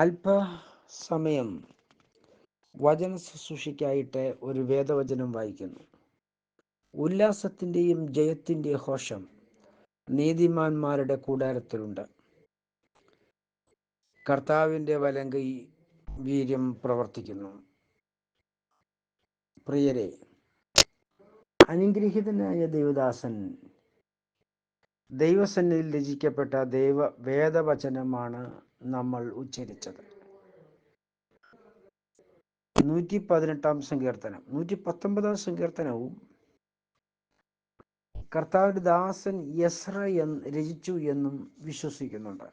അല്പസമയം വചന ശുശ്രൂഷയ്ക്കായിട്ട് ഒരു വേദവചനം വായിക്കുന്നു. ഉല്ലാസത്തിൻ്റെയും ജയത്തിൻ്റെ ഘോഷം നീതിമാന്മാരുടെ കൂടാരത്തിലുണ്ട്. കർത്താവിൻ്റെ വലങ്കൈ വീര്യം പ്രവർത്തിക്കുന്നു. പ്രിയരെ, അനുഗ്രഹീതനായ ദൈവദാസൻ ദൈവസന്നിധിയിൽ രചിക്കപ്പെട്ട വേദവചനമാണ് നമ്മൾ ഉച്ചരിച്ചത്. 118 സങ്കീർത്തനം, 119 സങ്കീർത്തനവും കർത്താവിൻ്റെ ദാസൻ യെസ്ര രചിച്ചു എന്നും വിശ്വസിക്കുന്നുണ്ട്.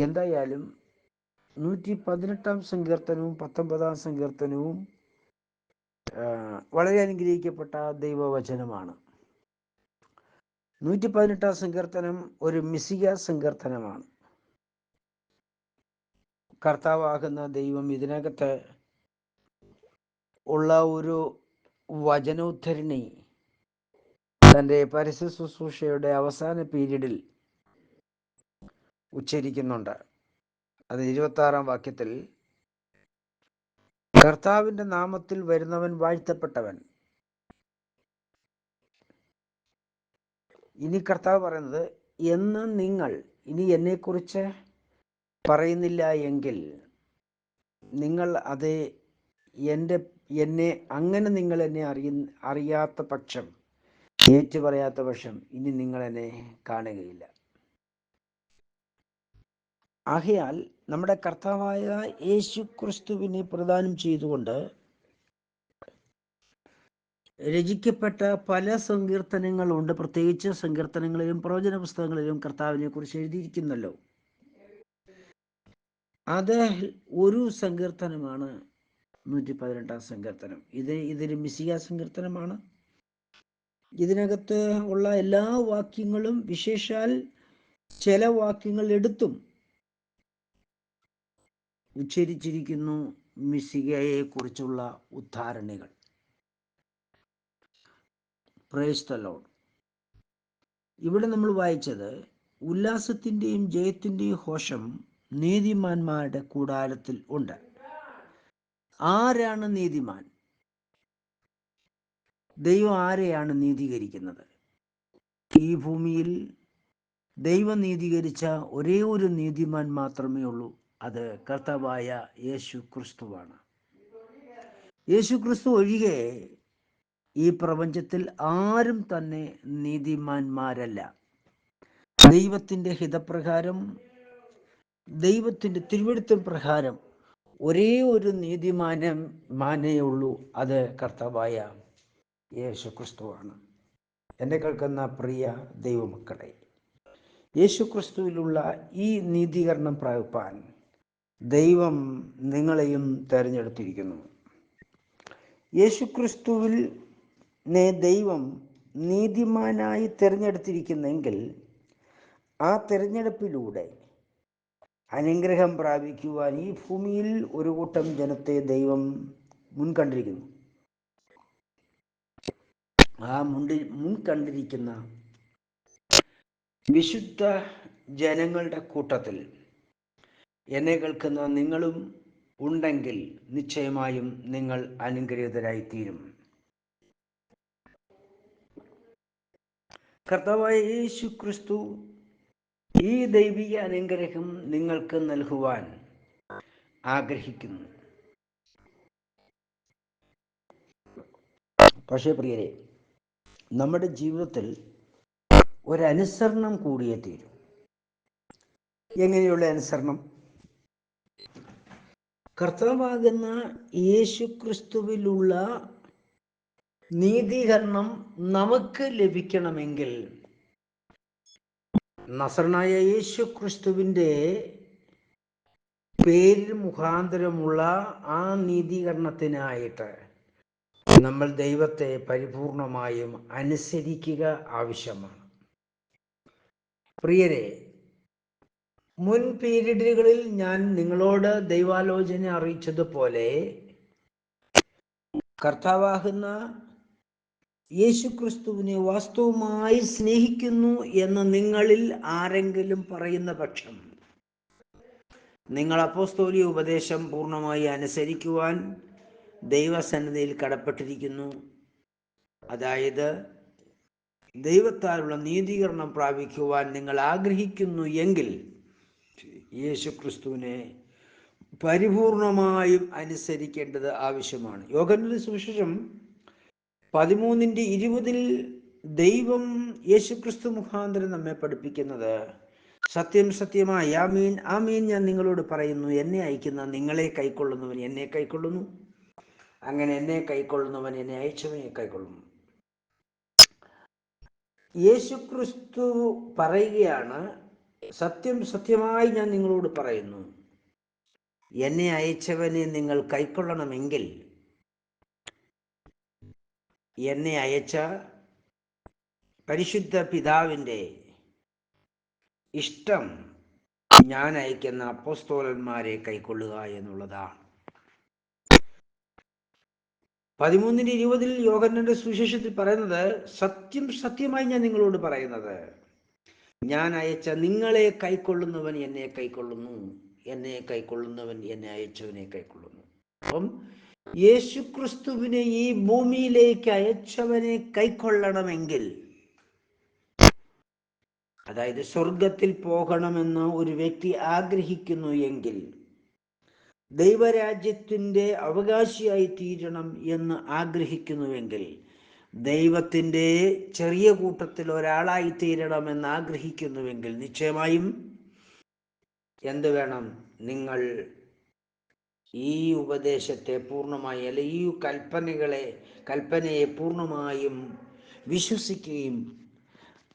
എന്തായാലും 118 സങ്കീർത്തനവും 19 സങ്കീർത്തനവും വളരെ അനുഗ്രഹിക്കപ്പെട്ട ദൈവവചനമാണ്. 118 സങ്കീർത്തനം ഒരു മിശിക സങ്കീർത്തനമാണ്. കർത്താവാകുന്ന ദൈവം ഇതിനകത്ത് ഉള്ള ഒരു വചനോദ്ധരണി തൻ്റെ പരസ്യ ശുശ്രൂഷയുടെ അവസാന പീരീഡിൽ ഉച്ചരിക്കുന്നുണ്ട്. അത് 26 വാക്യത്തിൽ, കർത്താവിൻ്റെ നാമത്തിൽ വരുന്നവൻ വാഴ്ത്തപ്പെട്ടവൻ. ഇനി കർത്താവ് പറയുന്നത്, എന്ന് നിങ്ങൾ ഇനി എന്നെക്കുറിച്ച് പറയുന്നില്ല എങ്കിൽ നിങ്ങൾ അങ്ങനെ നിങ്ങൾ എന്നെ അറിയാത്ത പക്ഷം, ഏറ്റു പറയാത്ത പക്ഷം ഇനി നിങ്ങൾ എന്നെ കാണുകയില്ല. ആകയാൽ നമ്മുടെ കർത്താവായ യേശു ക്രിസ്തുവിനെ പ്രദാനം ചെയ്തുകൊണ്ട് രചിക്കപ്പെട്ട പല സങ്കീർത്തനങ്ങളുണ്ട്. പ്രത്യേകിച്ച് സങ്കീർത്തനങ്ങളിലും പ്രവചന പുസ്തകങ്ങളിലും കർത്താവിനെ കുറിച്ച് എഴുതിയിരിക്കുന്നല്ലോ. അത് ഒരു സങ്കീർത്തനമാണ് 118 സങ്കീർത്തനം. ഇതൊരു മിശിക സങ്കീർത്തനമാണ്. ഇതിനകത്ത് ഉള്ള എല്ലാ വാക്യങ്ങളും, വിശേഷാൽ ചില വാക്യങ്ങൾ എടുത്തും ഉച്ചരിച്ചിരിക്കുന്നു മിശികയെ കുറിച്ചുള്ള ഉദ്ധാരണികൾ. Praise the Lord. ഇവിടെ നമ്മൾ വായിച്ചത്, ഉല്ലാസത്തിൻ്റെയും ജയത്തിൻ്റെയും ഘോഷം നീതിമാന്മാരുടെ കൂടാരത്തിൽ ഉണ്ട്. ആരാണ് നീതിമാൻ? ദൈവം ആരെയാണ് നീതീകരിക്കുന്നത്? ഈ ഭൂമിയിൽ ദൈവം നീതീകരിച്ച ഒരേ ഒരു നീതിമാൻ മാത്രമേ ഉള്ളൂ. അത് കർത്താവായ യേശു ക്രിസ്തുവാണ്. യേശു ക്രിസ്തു ഒഴികെ ഈ പ്രപഞ്ചത്തിൽ ആരും തന്നെ നീതിമാന്മാരല്ല. ദൈവത്തിൻ്റെ ഹിതപ്രകാരം, ദൈവത്തിൻ്റെ തിരുവെഴുത്തിൻ പ്രകാരം ഒരേ ഒരു നീതിമാനേ ഉള്ളൂ. അത് കർത്താവായ യേശു ക്രിസ്തുവാണ്. എന്നെ കേൾക്കുന്ന പ്രിയ ദൈവമക്കളെ, യേശു ക്രിസ്തുവിലുള്ള ഈ നീതീകരണം പ്രാപിപ്പാൻ ദൈവം നിങ്ങളെയും തിരഞ്ഞെടുത്തിരിക്കുന്നു. യേശു ക്രിസ്തുവിനെ ദൈവം നീതിമാനായി തിരഞ്ഞെടുത്തിരിക്കുന്നെങ്കിൽ ആ തിരഞ്ഞെടുപ്പിലൂടെ അനുഗ്രഹം പ്രാപിക്കുവാൻ ഈ ഭൂമിയിൽ ഒരു കൂട്ടം ജനത്തെ ദൈവം മുൻകണ്ടിരിക്കുന്നു. ആ മുൻകണ്ടിരിക്കുന്ന വിശുദ്ധ ജനങ്ങളുടെ കൂട്ടത്തിൽ എന്നെ കേൾക്കുന്ന നിങ്ങളും ഉണ്ടെങ്കിൽ നിശ്ചയമായും നിങ്ങൾ അനുഗ്രഹീതരായിത്തീരും. കർത്താവായ യേശു ക്രിസ്തു ഈ ദൈവിക അനുഗ്രഹം നിങ്ങൾക്ക് നൽകുവാൻ ആഗ്രഹിക്കുന്നു. പക്ഷേ പ്രിയരെ, നമ്മുടെ ജീവിതത്തിൽ ഒരനുസരണം കൂടിയേ തീരും. എങ്ങനെയുള്ള അനുസരണം? കർത്താവാകുന്ന യേശു ക്രിസ്തുവിലുള്ള നീതീകരണം നമുക്ക് ലഭിക്കണമെങ്കിൽ നസറനായ യേശു ക്രിസ്തുവിൻ്റെ പേരിൽ മുഖാന്തരമുള്ള ആ നീതീകരണത്തിനായിട്ട് നമ്മൾ ദൈവത്തെ പരിപൂർണമായും അനുസരിക്കുക ആവശ്യമാണ്. പ്രിയരെ, മുൻ പീരീഡുകളിൽ ഞാൻ നിങ്ങളോട് ദൈവാലോചന അറിയിച്ചതുപോലെ കർത്താവാകുന്ന യേശു ക്രിസ്തുവിനെ വാസ്തവമായി സ്നേഹിക്കുന്നു എന്ന് നിങ്ങളിൽ ആരെങ്കിലും പറയുന്ന പക്ഷം നിങ്ങൾ അപ്പോസ്തോലിക ഉപദേശം പൂർണ്ണമായി അനുസരിക്കുവാൻ ദൈവസന്നിധിയിൽ കടപ്പെട്ടിരിക്കുന്നു. അതായത് ദൈവത്താലുള്ള നീതീകരണം പ്രാപിക്കുവാൻ നിങ്ങൾ ആഗ്രഹിക്കുന്നു എങ്കിൽ യേശുക്രിസ്തുവിനെ പരിപൂർണമായും അനുസരിക്കേണ്ടത് ആവശ്യമാണ്. യോഹന്നാന്റെ സുവിശേഷം 13:20 ദൈവം യേശുക്രിസ്തു മുഖാന്തരം നമ്മെ പഠിപ്പിക്കുന്നത്, സത്യം സത്യമായി ആമീൻ ആമീൻ ഞാൻ നിങ്ങളോട് പറയുന്നു, എന്നെ അയക്കുന്ന നിങ്ങളെ കൈക്കൊള്ളുന്നവൻ എന്നെ കൈക്കൊള്ളുന്നു, അങ്ങനെ എന്നെ കൈക്കൊള്ളുന്നവൻ എന്നെ അയച്ചവനെ കൈക്കൊള്ളുന്നു. യേശുക്രിസ്തു പറയുകയാണ്, സത്യം സത്യമായി ഞാൻ നിങ്ങളോട് പറയുന്നു, എന്നെ അയച്ചവനെ നിങ്ങൾ കൈക്കൊള്ളണമെങ്കിൽ എന്നെ അയച്ച പരിശുദ്ധ പിതാവിൻ്റെ ഇഷ്ടം ഞാൻ അയക്കുന്ന അപ്പോസ്തലന്മാരെ കൈക്കൊള്ളുക എന്നുള്ളതാണ്. 13:20 യോഹന്നാന്റെ സുവിശേഷത്തിൽ പറയുന്നത്, സത്യം സത്യമായി ഞാൻ നിങ്ങളോട് പറയുന്നത്, ഞാൻ അയച്ച നിങ്ങളെ കൈക്കൊള്ളുന്നവൻ എന്നെ കൈക്കൊള്ളുന്നു, എന്നെ കൈക്കൊള്ളുന്നവൻ എന്നെ അയച്ചവനെ കൈക്കൊള്ളുന്നു. അപ്പം യേശുക്രിസ്തുവിനെ ഈ ഭൂമിയിലേക്ക് അയച്ചവനെ കൈക്കൊള്ളണമെങ്കിൽ, അതായത് സ്വർഗത്തിൽ പോകണമെന്ന് ഒരു വ്യക്തി ആഗ്രഹിക്കുന്നു എങ്കിൽ, ദൈവരാജ്യത്തിൻ്റെ അവകാശിയായി തീരണം എന്ന് ആഗ്രഹിക്കുന്നുവെങ്കിൽ, ദൈവത്തിൻ്റെ ചെറിയ കൂട്ടത്തിൽ ഒരാളായി തീരണമെന്ന് ആഗ്രഹിക്കുന്നുവെങ്കിൽ, നിശ്ചയമായും എന്ത് വേണം? നിങ്ങൾ ഈ ഉപദേശത്തെ പൂർണ്ണമായി, അല്ലെ ഈ കൽപ്പനയെ പൂർണ്ണമായും വിശ്വസിക്കുകയും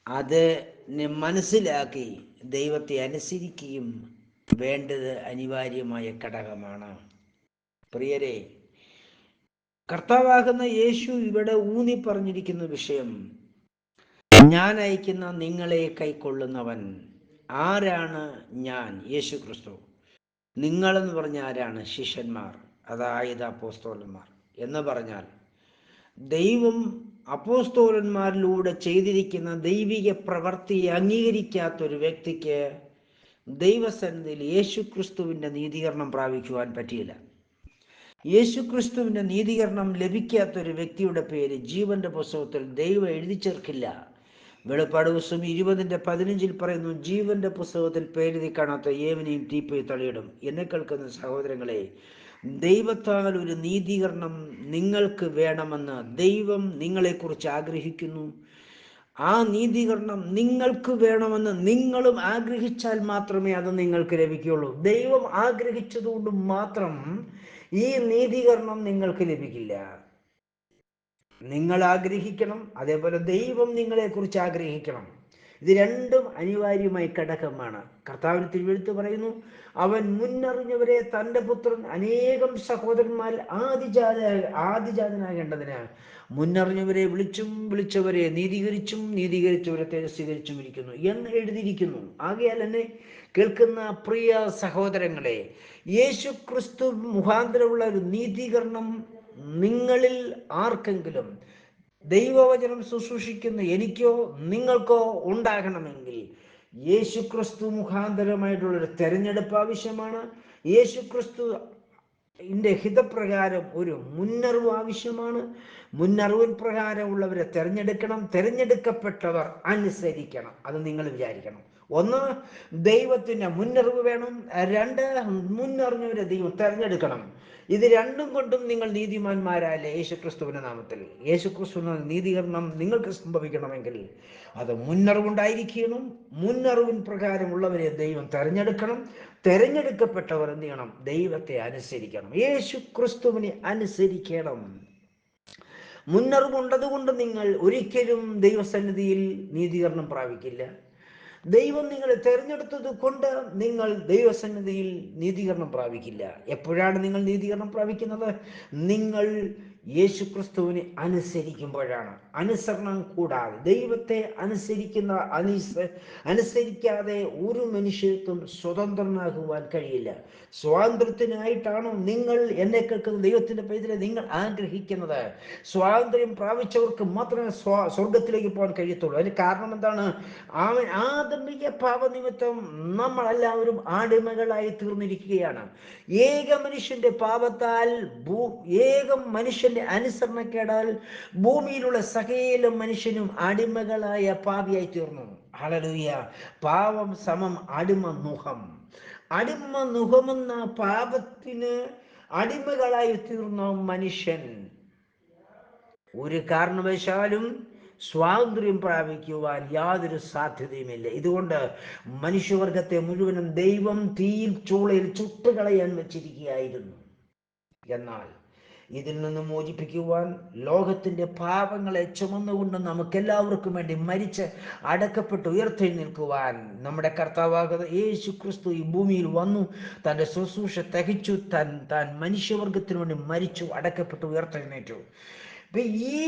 അതിനെ മനസ്സിലാക്കി ദൈവത്തെ അനുസരിക്കുകയും വേണ്ടത് അനിവാര്യമായ ഘടകമാണ്. പ്രിയരെ, കർത്താവാകുന്ന യേശു ഇവിടെ ഊന്നി പറഞ്ഞിരിക്കുന്ന വിഷയം, ഞാൻ അയക്കുന്ന നിങ്ങളെ കൈക്കൊള്ളുന്നവൻ. ആരാണ് ഞാൻ? യേശു ക്രിസ്തു. നിങ്ങളെന്ന് പറഞ്ഞാൽ ആരാണ്? ശിഷ്യന്മാർ, അതായത് അപ്പോസ്തലന്മാർ. എന്ന് പറഞ്ഞാൽ ദൈവം അപ്പോസ്തലന്മാരിലൂടെ ചെയ്തിരിക്കുന്ന ദൈവിക പ്രവൃത്തിയെ അംഗീകരിക്കാത്തൊരു വ്യക്തിക്ക് ദൈവസന്നിധിയിൽ യേശുക്രിസ്തുവിൻ്റെ നീതീകരണം പ്രാപിക്കുവാൻ പറ്റിയില്ല. യേശുക്രിസ്തുവിൻ്റെ നീതീകരണം ലഭിക്കാത്തൊരു വ്യക്തിയുടെ പേര് ജീവന്റെ പുസ്തകത്തിൽ ദൈവം എഴുതി ചേർക്കില്ല. വെളിപ്പാട് പുസ്തകം 20:15 പറയുന്നു, ജീവന്റെ പുസ്തകത്തിൽ പേരെഴുതി കാണാത്ത ഏവനെയും തീപ്പൊയ്ത് തള്ളിയിടും. എന്നെ കേൾക്കുന്ന സഹോദരങ്ങളെ, ദൈവത്താൽ ഒരു നീതീകരണം നിങ്ങൾക്ക് വേണമെന്ന് ദൈവം നിങ്ങളെക്കുറിച്ച് ആഗ്രഹിക്കുന്നു. ആ നീതീകരണം നിങ്ങൾക്ക് വേണമെന്ന് നിങ്ങളും ആഗ്രഹിച്ചാൽ മാത്രമേ അത് നിങ്ങൾക്ക് ലഭിക്കുകയുള്ളൂ. ദൈവം ആഗ്രഹിച്ചതുകൊണ്ട് മാത്രം ഈ നീതീകരണം നിങ്ങൾക്ക് ലഭിക്കില്ല. നിങ്ങൾ ആഗ്രഹിക്കണം, അതേപോലെ ദൈവം നിങ്ങളെക്കുറിച്ച് ആഗ്രഹിക്കണം. ഇത് രണ്ടും അനിവാര്യമായ ഘടകമാണ്. കർത്താവിന് തിരുവെഴുത്ത് പറയുന്നു, അവൻ മുന്നറിഞ്ഞവരെ തൻ്റെ പുത്രൻ അനേകം സഹോദരന്മാർ ആദിജാതനാകേണ്ടതിന് മുന്നറിഞ്ഞവരെ വിളിച്ചവരെ നീതീകരിച്ചവരെ തിരസ്കരിച്ചും ഇരിക്കുന്നു എന്ന് എഴുതിയിരിക്കുന്നു. ആകയാൽ എന്നെ കേൾക്കുന്ന പ്രിയ സഹോദരങ്ങളെ, യേശുക്രിസ്തു മുഖാന്തരമുള്ള ഒരു നീതീകരണം നിങ്ങളിൽ ആർക്കെങ്കിലും, ദൈവവചനം ശുശ്രൂഷിക്കുന്ന എനിക്കോ നിങ്ങൾക്കോ ഉണ്ടാകണമെങ്കിൽ യേശുക്രിസ്തു മുഖാന്തരമായിട്ടുള്ളൊരു തെരഞ്ഞെടുപ്പ് ആവശ്യമാണ്. യേശുക്രിസ്തു ഹിതപ്രകാരം ഒരു മുന്നറിവ് ആവശ്യമാണ്. മുന്നറിവിൻ പ്രകാരമുള്ളവരെ തിരഞ്ഞെടുക്കണം. തിരഞ്ഞെടുക്കപ്പെട്ടവർ അനുസരിക്കണം. അത് നിങ്ങൾ വിചാരിക്കണം. ഒന്ന്, ദൈവത്തിൻ്റെ മുന്നറിവ് വേണം. രണ്ട്, മുന്നറിഞ്ഞവരെ ദൈവം തിരഞ്ഞെടുക്കണം. ഇത് രണ്ടും കൊണ്ടും നിങ്ങൾ നീതിമാന്മാരല്ലേ യേശുക്രിസ്തുവിൻ്റെ നാമത്തിൽ. യേശുക്രിസ്തുവിൻ്റെ നീതീകരണം നിങ്ങൾക്ക് സംഭവിക്കണമെങ്കിൽ അത് മുന്നറിവുണ്ടായിരിക്കണം. മുന്നറിവിൻ പ്രകാരമുള്ളവരെ ദൈവം തിരഞ്ഞെടുക്കണം. തിരഞ്ഞെടുക്കപ്പെട്ടവർ എന്ത് ചെയ്യണം? ദൈവത്തെ അനുസരിക്കണം. യേശുക്രിസ്തുവിനെ അനുസരിക്കണം. മുന്നറിവുണ്ടതുകൊണ്ട് നിങ്ങൾ ഒരിക്കലും ദൈവസന്നിധിയിൽ നീതീകരണം പ്രാപിക്കില്ല. ദൈവം നിങ്ങളെ തിരഞ്ഞെടുത്തത് കൊണ്ട് നിങ്ങൾ ദൈവസന്നിധിയിൽ നീതീകരണം പ്രാപിക്കില്ല. എപ്പോഴാണ് നിങ്ങൾ നീതീകരണം പ്രാപിക്കുന്നത്? നിങ്ങൾ യേശുക്രിസ്തുവിനെ അനുസരിക്കുമ്പോഴാണ്. അനുസരണം കൂടാതെ, ദൈവത്തെ അനുസരിക്കാതെ ഒരു മനുഷ്യർക്കും സ്വതന്ത്രനാകുവാൻ കഴിയില്ല. സ്വാതന്ത്ര്യത്തിനായിട്ടാണോ നിങ്ങൾ എന്നെ കേൾക്കുന്ന ദൈവത്തിന്റെ പേരിൽ നിങ്ങൾ ആഗ്രഹിക്കുന്നത്? സ്വാതന്ത്ര്യം പ്രാപിച്ചവർക്ക് മാത്രമേ സ്വർഗത്തിലേക്ക് പോകാൻ കഴിയത്തുള്ളൂ. അതിന് കാരണം എന്താണ്? ആദമിക പാപനിമിത്തം നമ്മളെല്ലാവരും അടിമകളായി തീർന്നിരിക്കുകയാണ്. ഏക മനുഷ്യന്റെ പാപത്താൽ, ഏക മനുഷ്യന്റെ അനുസരണക്കേടാൽ ഭൂമിയിലുള്ള സകല മനുഷ്യനും അടിമകളായ പാപിയായി തീർന്നു. ഹല്ലേലൂയ. പാപം സമം അടിമനുഹം. അടിമനുഹമെന്ന പാപത്തിന് അടിമകളായി തീർന്ന മനുഷ്യൻ ഒരു കാരണവശാലും സ്വാതന്ത്ര്യം പ്രാപിക്കുവാൻ യാതൊരു സാധ്യതയുമില്ല. ഇതുകൊണ്ട് മനുഷ്യവർഗത്തെ മുഴുവനും ദൈവം തീയിൽ ചൂളയിൽ ചുട്ടുകളയാൻ വെച്ചിരിക്കുകയായിരുന്നു. എന്നാൽ ഇതിൽ നിന്ന് മോചിപ്പിക്കുവാൻ ലോകത്തിന്റെ പാപങ്ങളെ ചുമന്നുകൊണ്ട് നമുക്കെല്ലാവർക്കും വേണ്ടി മരിച്ച് അടക്കപ്പെട്ട് ഉയർത്തെഴുന്നേൽക്കുവാൻ നമ്മുടെ കർത്താവാകുന്ന യേശു ക്രിസ്തു ഈ ഭൂമിയിൽ വന്നു. തൻ്റെ ശുശ്രൂഷ തികച്ചു. താൻ മനുഷ്യവർഗത്തിനു വേണ്ടി മരിച്ചു, അടക്കപ്പെട്ട് ഉയർത്തെഴുന്നേറ്റു. ഈ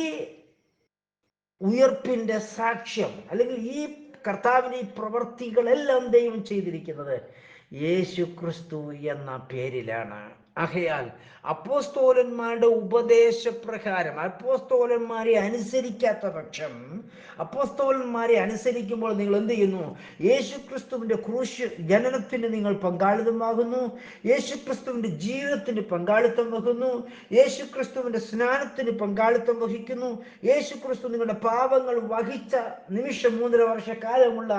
ഉയർപ്പിന്റെ സാക്ഷ്യം, അല്ലെങ്കിൽ ഈ കർത്താവിന്റെ ഈ പ്രവർത്തികളെല്ലാം ദൈവം ചെയ്തിരിക്കുന്നത് യേശു ക്രിസ്തു എന്ന പേരിലാണ്. ആകയാൽ അപ്പോസ്തോലന്മാരുടെ ഉപദേശപ്രകാരം അപ്പോസ്തോലന്മാരെ അനുസരിക്കാത്ത പക്ഷം, അപ്പോസ്തോലന്മാരെ അനുസരിക്കുമ്പോൾ നിങ്ങൾ എന്ത് ചെയ്യുന്നു? യേശുക്രിസ്തുവിന്റെ ക്രൂശ് ജനനത്തിന് നിങ്ങൾ പങ്കാളിത്തമാകുന്നു, യേശുക്രിസ്തുവിന്റെ ജീവിതത്തിന് പങ്കാളിത്തം വഹിക്കുന്നു, യേശുക്രിസ്തുവിന്റെ സ്നാനത്തിന് പങ്കാളിത്തം വഹിക്കുന്നു. യേശുക്രിസ്തു നിങ്ങളുടെ പാപങ്ങൾ വഹിച്ച നിമിഷം 3.5 വർഷക്കാലമുള്ള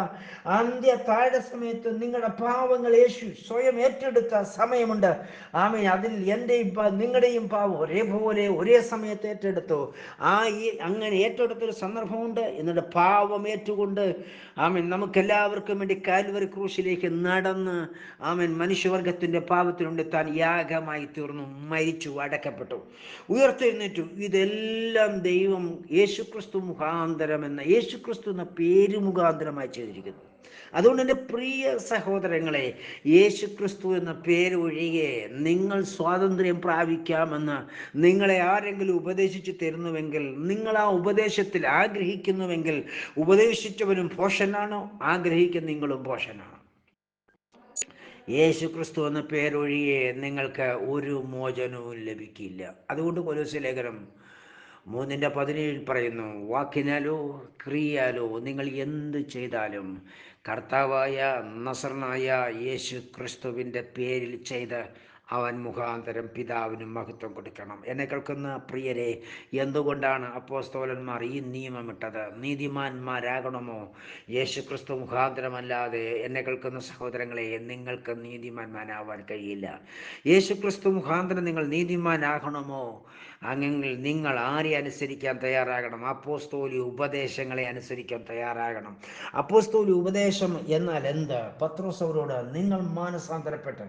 താഴ സമയത്ത് നിങ്ങളുടെ പാപങ്ങൾ യേശു സ്വയം ഏറ്റെടുത്ത സമയമുണ്ട്. ആമേൻ. അതിൽ എൻ്റെയും നിങ്ങളുടെയും പാപം ഒരേപോലെ ഒരേ സമയത്ത് ഏറ്റെടുത്തു. അങ്ങനെ ഏറ്റെടുത്തൊരു സന്ദർഭമുണ്ട്. എന്നിട്ട് പാപം ഏറ്റുകൊണ്ട് ആമേൻ നമുക്കെല്ലാവർക്കും വേണ്ടി കാൽവരി ക്രൂശിലേക്ക് നടന്ന് ആമേൻ മനുഷ്യവർഗത്തിന്റെ പാപത്തിനുണ്ട് താൻ യാഗമായി തീർന്നു, മരിച്ചു, അടക്കപ്പെട്ടു, ഉയർത്തെഴുന്നേറ്റു. ഇതെല്ലാം ദൈവം യേശുക്രിസ്തു മുഖാന്തരം യേശുക്രിസ്തു എന്ന പേര് മുഖാന്തരമായി ചെയ്തിരിക്കുന്നു. അതുകൊണ്ട് എൻ്റെ പ്രിയ സഹോദരങ്ങളെ, യേശുക്രിസ്തു എന്ന പേര് ഒഴികെ നിങ്ങൾ സ്വാതന്ത്ര്യം പ്രാപിക്കാമെന്ന് നിങ്ങളെ ആരെങ്കിലും ഉപദേശിച്ചു തരുന്നുവെങ്കിൽ, നിങ്ങൾ ആ ഉപദേശത്തിൽ ആഗ്രഹിക്കുന്നുവെങ്കിൽ, ഉപദേശിച്ചവനും ഭോഷനാണോ? ആഗ്രഹിക്കുന്ന നിങ്ങളും ഭോഷനാണ്. യേശുക്രിസ്തു എന്ന പേരൊഴികെ നിങ്ങൾക്ക് ഒരു മോചനവും ലഭിക്കില്ല. അതുകൊണ്ട് കൊലോസ്യ ലേഖനം 3:17 പറയുന്നു, വാക്കിനാലോ ക്രിയയാലോ നിങ്ങൾ എന്ത് ചെയ്താലും കർത്താവായ നസറനായ യേശു ക്രിസ്തുവിൻ്റെ പേരിൽ ചെയ്ത് അവൻ മുഖാന്തരം പിതാവിനും മഹത്വം കൊടുക്കണം. എന്നെ കേൾക്കുന്ന പ്രിയരെ, എന്തുകൊണ്ടാണ് അപ്പോസ്തലന്മാർ ഈ നിയമമിട്ടത്? നീതിമാന്മാരാകണമോ? യേശുക്രിസ്തു മുഖാന്തരമല്ലാതെ എന്നെ കേൾക്കുന്ന സഹോദരങ്ങളെ നിങ്ങൾക്ക് നീതിമാന്മാരാവാൻ കഴിയില്ല. യേശുക്രിസ്തു മുഖാന്തരം നിങ്ങൾ നീതിമാനാകണമോ? അങ്ങനെ നിങ്ങൾ ആരെ അനുസരിക്കാൻ തയ്യാറാകണം? അപ്പോസ്തോലിക ഉപദേശങ്ങളെ അനുസരിക്കാൻ തയ്യാറാകണം. അപ്പോസ്തോലിക ഉപദേശം എന്നാൽ എന്ത്? പത്രോസ് അവരോട്, നിങ്ങൾ മാനസാന്തരപ്പെട്ട്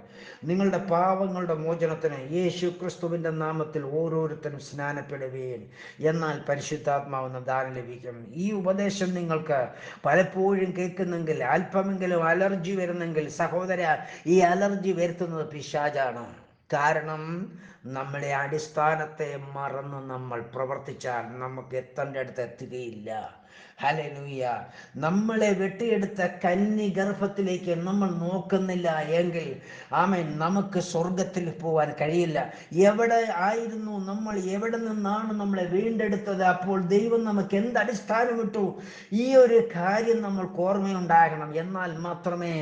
നിങ്ങളുടെ പാപങ്ങളുടെ മോചനത്തിന് യേശു ക്രിസ്തുവിൻ്റെ നാമത്തിൽ ഓരോരുത്തരും സ്നാനപ്പെടുകയും എന്നാൽ പരിശുദ്ധാത്മാവെന്ന ദാനം ലഭിക്കും. ഈ ഉപദേശം നിങ്ങൾക്ക് പലപ്പോഴും കേൾക്കുന്നെങ്കിൽ, അല്പമെങ്കിലും അലർജി വരുന്നെങ്കിൽ, സഹോദര, ഈ അലർജി വരുത്തുന്നത് പിശാചാണ്. കാരണം നമ്മുടെ അടിസ്ഥാനത്തെ മറന്ന് നമ്മൾ പ്രവർത്തിച്ചാൽ നമുക്ക് എത്തേണ്ട അടുത്ത് എത്തുകയില്ല. ഹല്ലേലൂയ. നമ്മളെ വെട്ടിയെടുത്ത കന്നി ഗർഭത്തിലേക്ക് നമ്മൾ നോക്കുന്നില്ല എങ്കിൽ ആമേൻ നമുക്ക് സ്വർഗത്തിൽ പോകാൻ കഴിയില്ല. എവിടെ ആയിരുന്നു നമ്മൾ? എവിടെ നിന്നാണ് നമ്മളെ വീണ്ടെടുത്തത്? അപ്പോൾ ദൈവം നമുക്ക് എന്ത് അടിസ്ഥാനമിട്ടു? ഈ ഒരു കാര്യം നമ്മൾക്ക് ഓർമ്മയുണ്ടാകണം. എന്നാൽ മാത്രമേ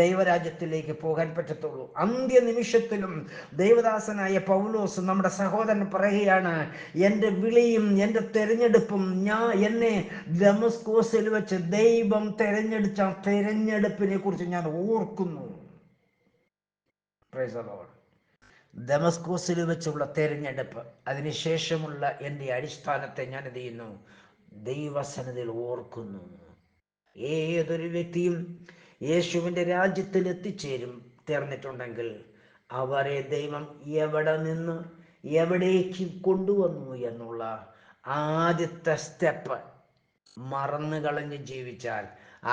ദൈവരാജ്യത്തിലേക്ക് പോകാൻ പറ്റത്തുള്ളൂ. അന്ത്യനിമിഷത്തിലും ദൈവദാസനായ പൗലോസ് നമ്മുടെ സഹോദരൻ പറയുകയാണ്, എൻ്റെ വിളിയും എൻ്റെ തെരഞ്ഞെടുപ്പും എന്നെ ദമസ്കോസിൽ വെച്ച് ദൈവം തെരഞ്ഞെടുത്ത തെരഞ്ഞെടുപ്പിനെ കുറിച്ച് ഞാൻ ഓർക്കുന്നു. Praise the Lord. ദമസ്കോസിൽ വെച്ചുള്ള തെരഞ്ഞെടുപ്പ്, അതിനുശേഷമുള്ള എൻ്റെ അടിസ്ഥാനത്തെ ഞാൻ എന്ത് ചെയ്യുന്നു? ദൈവസന്നിധിയിൽ ഓർക്കുന്നു. ഏതൊരു വ്യക്തിയും യേശുവിൻ്റെ രാജ്യത്തിൽ എത്തിച്ചേരും തീർന്നിട്ടുണ്ടെങ്കിൽ അവരെ ദൈവം എവിടെ നിന്ന് എവിടേക്ക് കൊണ്ടുവന്നു എന്നുള്ള ആദ്യത്തെ സ്റ്റെപ്പ് മറന്നു കളഞ്ഞ് ജീവിച്ചാൽ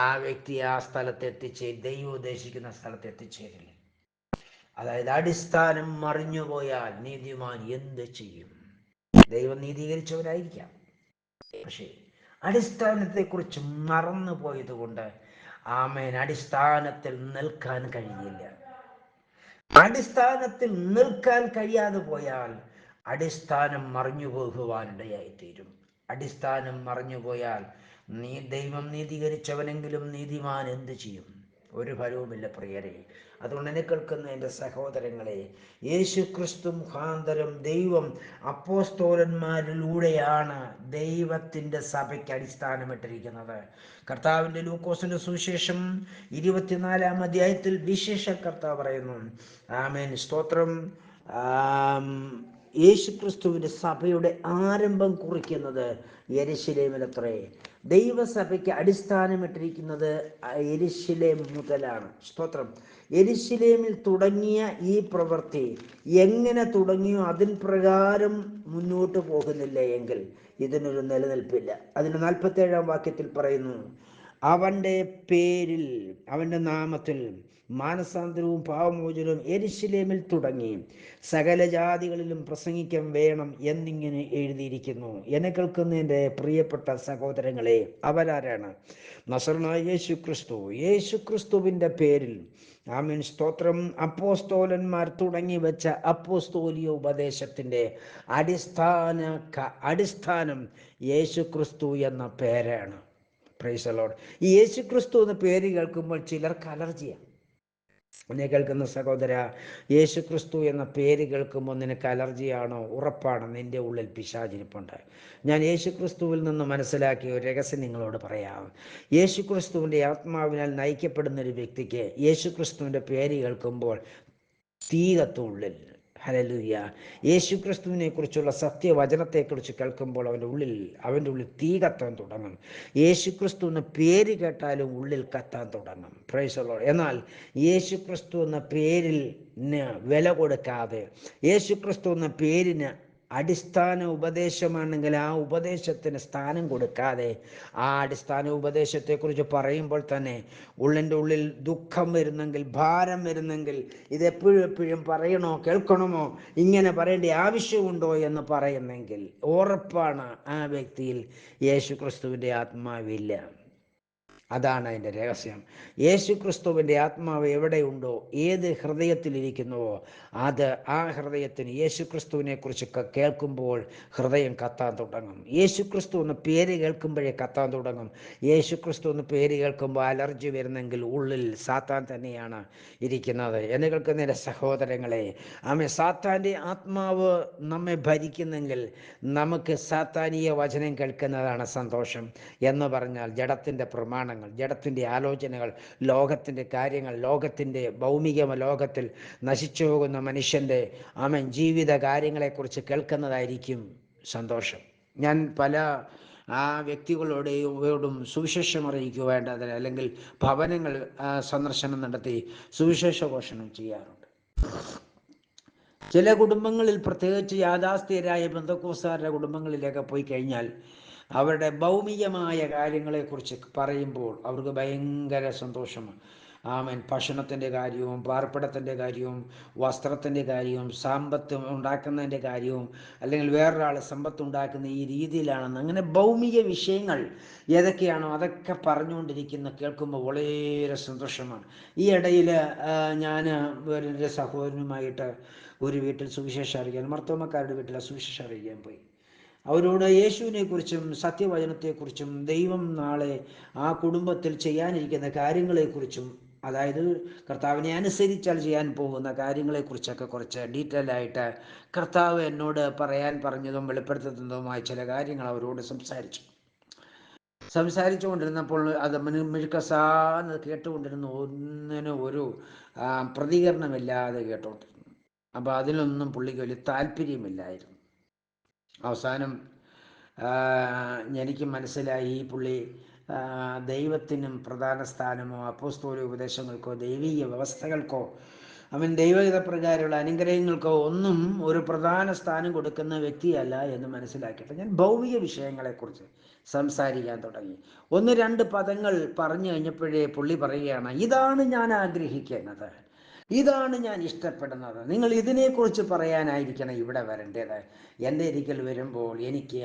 ആ വ്യക്തി ആ സ്ഥലത്ത് ദൈവം ഉദ്ദേശിക്കുന്ന സ്ഥലത്ത് എത്തിച്ചേരില്ല. അതായത് അടിസ്ഥാനം മറിഞ്ഞുപോയാൽ നീതിമാൻ എന്ത് ചെയ്യും? ദൈവം നീതീകരിച്ചവരായിരിക്കാം, പക്ഷേ അടിസ്ഥാനത്തെക്കുറിച്ച് മറന്നു പോയതുകൊണ്ട് ആമേൻ അടിസ്ഥാനത്തിൽ നിൽക്കാൻ കഴിയില്ല. അടിസ്ഥാനത്തിൽ നിൽക്കാൻ കഴിയാതെ പോയാൽ അടിസ്ഥാനം മറിഞ്ഞു പോകുവാനിടയായിത്തീരും. അടിസ്ഥാനം മറിഞ്ഞുപോയാൽ ദൈവം നീതീകരിച്ചവനെങ്കിലും നീതിമാൻ എന്ത് ചെയ്യും? ഒരു ഫലവുമില്ല പ്രിയരെ. അതുകൊണ്ട് എന്നെ കേൾക്കുന്ന എൻ്റെ സഹോദരങ്ങളെ, യേശു ക്രിസ്തു മുഖാന്തരം ദൈവം അപ്പോസ്തോലന്മാരിലൂടെയാണ് ദൈവത്തിൻ്റെ സഭയ്ക്ക് അടിസ്ഥാനമിട്ടിരിക്കുന്നത്. കർത്താവിൻ്റെ ലൂക്കോസിൻ്റെ സുവിശേഷം 24-ാം അധ്യായത്തിൽ വിശേഷ കർത്താവ് പറയുന്നു, ആമേൻ, സ്തോത്രം, യേശു ക്രിസ്തുവിൻ്റെ സഭയുടെ ആരംഭം കുറിക്കുന്നത് യെരുശലേമിലത്രേ. ദൈവസഭയ്ക്ക് അടിസ്ഥാനമിട്ടിരിക്കുന്നത് യെരുശലേം മുതലാണ്. സ്തോത്രം. യെരുശലേമിൽ തുടങ്ങിയ ഈ പ്രവൃത്തി എങ്ങനെ തുടങ്ങിയോ അതിൻ പ്രകാരം മുന്നോട്ട് പോകുന്നില്ല എങ്കിൽ ഇതിനൊരു നിലനിൽപ്പില്ല. അതിന് 47-ാം വാക്യത്തിൽ പറയുന്നു, അവൻ്റെ പേരിൽ, അവൻ്റെ നാമത്തിൽ മാനസാന്തരവും പാവമോചനവും യെരുശലേമിൽ തുടങ്ങി സകല ജാതികളിലും പ്രസംഗിക്കാൻ വേണം എന്നിങ്ങനെ എഴുതിയിരിക്കുന്നു. എന്നെ കേൾക്കുന്ന എൻ്റെ പ്രിയപ്പെട്ട സഹോദരങ്ങളെ, അവരാരാണ്? നസറനായ യേശു ക്രിസ്തു. യേശു ക്രിസ്തുവിൻ്റെ പേരിൽ, ആമേൻ, സ്തോത്രം, അപ്പോസ്തോലന്മാർ തുടങ്ങി വെച്ച അപ്പോസ്തോലിയ ഉപദേശത്തിൻ്റെ അടിസ്ഥാനം യേശു ക്രിസ്തു എന്ന പേരാണ്. Praise the Lord. ഈ യേശു ക്രിസ്തു എന്ന പേര് കേൾക്കുമ്പോൾ ചിലർക്ക് അലർജിയാണ്. എന്നെ കേൾക്കുന്ന സഹോദര, യേശു ക്രിസ്തു എന്ന പേര് കേൾക്കുമ്പോൾ നിനക്ക് അലർജിയാണോ? ഉറപ്പാണ്, നിൻ്റെ ഉള്ളിൽ പിശാചിരിപ്പുണ്ട്. ഞാൻ യേശു ക്രിസ്തുവിൽ നിന്ന് മനസ്സിലാക്കിയ ഒരു രഹസ്യം നിങ്ങളോട് പറയാം. യേശു ക്രിസ്തുവിൻ്റെ ആത്മാവിനാൽ നയിക്കപ്പെടുന്ന ഒരു വ്യക്തിക്ക് യേശു ക്രിസ്തുവിൻ്റെ പേര് കേൾക്കുമ്പോൾ തീ കത്തും ഉള്ളിൽ. ഹല്ലേലൂയ. യേശു ക്രിസ്തുവിനെ കുറിച്ചുള്ള സത്യവചനത്തെക്കുറിച്ച് കേൾക്കുമ്പോൾ അവൻ്റെ ഉള്ളിൽ തീ കത്താൻ തുടങ്ങും. യേശു ക്രിസ്തു എന്ന പേര് കേട്ടാലും ഉള്ളിൽ കത്താൻ തുടങ്ങും. Praise the Lord. എന്നാൽ യേശു ക്രിസ്തു എന്ന പേരിന് വില കൊടുക്കാതെ, യേശു ക്രിസ്തു എന്ന പേരിന് അടിസ്ഥാന ഉപദേശമാണെങ്കിൽ ആ ഉപദേശത്തിന് സ്ഥാനം കൊടുക്കാതെ, ആ അടിസ്ഥാന ഉപദേശത്തെക്കുറിച്ച് പറയുമ്പോൾ തന്നെ ഉള്ളിൻ്റെ ഉള്ളിൽ ദുഃഖം വരുന്നെങ്കിൽ, ഭാരം വരുന്നെങ്കിൽ, ഇതെപ്പോഴും പറയണോ, കേൾക്കണമോ, ഇങ്ങനെ പറയേണ്ട ആവശ്യമുണ്ടോ എന്ന് പറയുന്നെങ്കിൽ ഉറപ്പാണ് ആ വ്യക്തിയിൽ യേശു ക്രിസ്തുവിൻ്റെ ആത്മാവില്ല. അതാണ് അതിൻ്റെ രഹസ്യം. യേശു ക്രിസ്തുവിൻ്റെ ആത്മാവ് എവിടെയുണ്ടോ, ഏത് ഹൃദയത്തിലിരിക്കുന്നുവോ, ആ ഹൃദയത്തിന് യേശു ക്രിസ്തുവിനെ കുറിച്ച് കേൾക്കുമ്പോൾ ഹൃദയം കത്താൻ തുടങ്ങും. യേശു ക്രിസ്തു എന്ന പേര് കേൾക്കുമ്പോഴേ കത്താൻ തുടങ്ങും. യേശു ക്രിസ്തു എന്ന പേര് കേൾക്കുമ്പോൾ അലർജി വരുന്നെങ്കിൽ ഉള്ളിൽ സാത്താൻ തന്നെയാണ് ഇരിക്കുന്നത്. എന്ന് കേൾക്കുന്ന എൻ്റെ സഹോദരങ്ങളെ, സാത്താൻ്റെ ആത്മാവ് നമ്മെ ഭരിക്കുന്നെങ്കിൽ നമുക്ക് സാത്താനീയ വചനം കേൾക്കുന്നതാണ് സന്തോഷം. എന്ന് പറഞ്ഞാൽ ജഡത്തിൻ്റെ പ്രമാണങ്ങൾ, ജഡത്തിൻ്റെ ആലോചനകൾ, ലോകത്തിൻ്റെ കാര്യങ്ങൾ, ലോകത്തിൻ്റെ ഭൗമിക ലോകത്തിൽ നശിച്ചു പോകുന്ന മനുഷ്യൻ്റെ ജീവിത കാര്യങ്ങളെക്കുറിച്ച് കേൾക്കുന്നതായിരിക്കും സന്തോഷം. ഞാൻ പല വ്യക്തികളോടും സുവിശേഷം അറിയിക്കുവേണ്ടതിന് അല്ലെങ്കിൽ ഭവനങ്ങൾ സന്ദർശനം നടത്തി സുവിശേഷ ഘോഷണം ചെയ്യാറുണ്ട്. ചില കുടുംബങ്ങളിൽ, പ്രത്യേകിച്ച് യാഥാസ്ഥിതരായ പെന്തക്കോസ്തുകാരുടെ കുടുംബങ്ങളിലൊക്കെ പോയി കഴിഞ്ഞാൽ അവരുടെ ഭൗമികമായ കാര്യങ്ങളെക്കുറിച്ച് പറയുമ്പോൾ അവർക്ക് ഭയങ്കര സന്തോഷമാണ്. ഭക്ഷണത്തിൻ്റെ കാര്യവും പാർപ്പിടത്തിൻ്റെ കാര്യവും വസ്ത്രത്തിൻ്റെ കാര്യവും സമ്പത്ത് ഉണ്ടാക്കുന്നതിൻ്റെ കാര്യവും, അല്ലെങ്കിൽ വേറൊരാൾ സമ്പത്ത് ഉണ്ടാക്കുന്ന ഈ രീതിയിലാണെന്ന്, അങ്ങനെ ഭൗമിക വിഷയങ്ങൾ ഏതൊക്കെയാണോ അതൊക്കെ പറഞ്ഞുകൊണ്ടിരിക്കുന്ന കേൾക്കുമ്പോൾ വളരെ സന്തോഷമാണ്. ഈ ഇടയിൽ ഞാൻ ഒരു സഹോദരനുമായിട്ട് ഒരു വീട്ടിൽ സുവിശേഷം അറിയിക്കാൻ, മർത്തോമക്കാരുടെ വീട്ടിൽ സുവിശേഷം അറിയിക്കാൻ പോയി. അവരോട് യേശുവിനെക്കുറിച്ചും സത്യവചനത്തെക്കുറിച്ചും ദൈവം നാളെ ആ കുടുംബത്തിൽ ചെയ്യാനിരിക്കുന്ന കാര്യങ്ങളെക്കുറിച്ചും, അതായത് കർത്താവിനെ അനുസരിച്ചാൽ ചെയ്യാൻ പോകുന്ന കാര്യങ്ങളെക്കുറിച്ചൊക്കെ കുറച്ച് ഡീറ്റെയിൽ ആയിട്ട് കർത്താവ് എന്നോട് പറയാൻ പറഞ്ഞതും വെളിപ്പെടുത്തുന്നതുമായ ചില കാര്യങ്ങൾ അവരോട് സംസാരിച്ചുകൊണ്ടിരുന്നപ്പോൾ അത് മിഴുക്കസാന്ന് കേട്ടുകൊണ്ടിരുന്നു. ഒന്നിനും ഒരു പ്രതികരണമില്ലാതെ കേട്ടോണ്ടിരുന്നു. അപ്പോൾ അതിലൊന്നും പുള്ളിക്ക് വലിയ താല്പര്യമില്ലായിരുന്നു. അവസാനം എനിക്ക് മനസ്സിലായി, ഈ പുള്ളി ദൈവത്തിനും പ്രധാന സ്ഥാനമോ അപ്പോസ്തോലിക ഉപദേശങ്ങൾക്കോ ദൈവീക വ്യവസ്ഥകൾക്കോ ദൈവഹിത പ്രകാരമുള്ള അനുഗ്രഹങ്ങൾക്കോ ഒന്നും ഒരു പ്രധാന സ്ഥാനം കൊടുക്കുന്ന വ്യക്തിയല്ല എന്ന് മനസ്സിലാക്കിയിട്ട് ഞാൻ ഭൗമിക വിഷയങ്ങളെക്കുറിച്ച് സംസാരിക്കാൻ തുടങ്ങി. 1-2 പദങ്ങൾ പറഞ്ഞു കഴിഞ്ഞപ്പോഴേ പുള്ളി പറയുകയാണ്, ഇതാണ് ഞാൻ ആഗ്രഹിക്കുന്നത്. ഇതാണ് ഞാൻ ഇഷ്ടപ്പെടുന്നത്. നിങ്ങൾ ഇതിനെക്കുറിച്ച് പറയാനായിരിക്കണം ഇവിടെ വരേണ്ടത്. എൻ്റെ ഒരിക്കൽ വരുമ്പോൾ എനിക്ക്